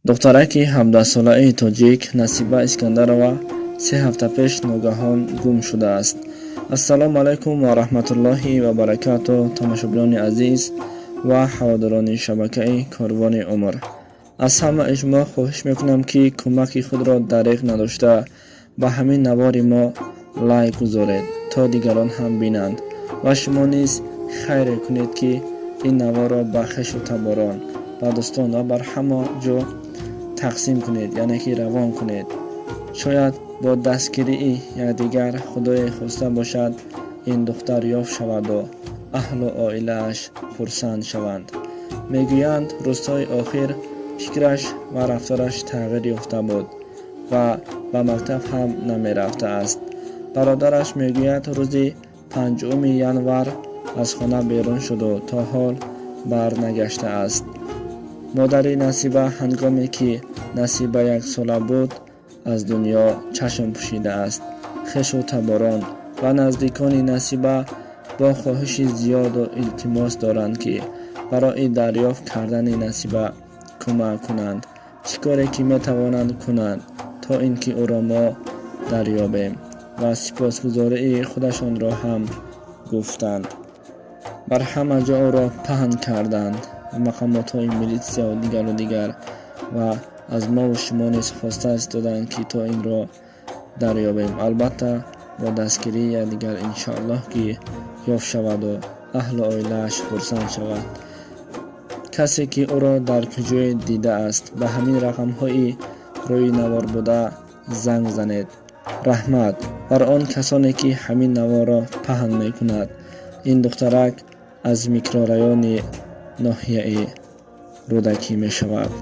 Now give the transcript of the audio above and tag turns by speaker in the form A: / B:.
A: духтараки 17-солаи тоҷик Насиба Искандарова 3 ҳафта пеш ногаҳон гум шудааст. Ассалому алайкум ва раҳматуллоҳи ва баракату тамошобинони азиз ва ҳаводорони шабакаи Корвони Умр. Аз ҳамаи шумо хоҳиш мекунам, ки кӯмаки худро дариқ надошта ба ҳамин навори мо лайк гузоред, то дигарон ҳам бинанд ва шумо низ хайре кунед, ки ин наворро ба хешу таборон, ба дӯстон ва бар ҳама ҷо тақсим кунед, яъне ки равон кунед. шояд бо дастгирии якдигар худое хоста бошад ин духтар ёфт шаваду аҳлу оилааш хурсанд шаванд. мегӯянд рӯзҳои охир фикраш ва рафтораш тағйир ёфта буд ва ба мактаб ҳам намерафтааст. бародараш мегӯяд рӯзи 5 январ аз хона берун шуду то ҳол барнагаштааст. модари Насиба ҳангоме ки Насиба 1 сола буд, аз дунё чашм пӯшидааст. хешу таборон ва наздикони Насиба бо хоҳиши зиёду илтимос доранд, ки барои дарёфт кардани Насиба кӯмак кунанд. чӣ коре ки метавонанд кунанд, то ин ки ӯро мо дарёбем, ва сипосгузории худашонро ҳам гуфтанд. бар ҳама ҷо ӯро паҳн карданд, мақомотҳои милитсияу дигар ва аз мову шумо низ хоста истоданд, ки то инро дарёбем. албатта бо дастгирии якдигар иншоаллоҳ, ки ёфт шаваду аҳлу оилааш хурсанд шавад. касе ки ӯро дар куҷое дидааст, ба ҳамин рақамҳои рӯи навор буда занг занед. раҳмат бар он касоне, ки ҳамин наворро паҳн мекунад. ин духтарак аз микрорайони ноҳияи Рӯдакӣ мешавад.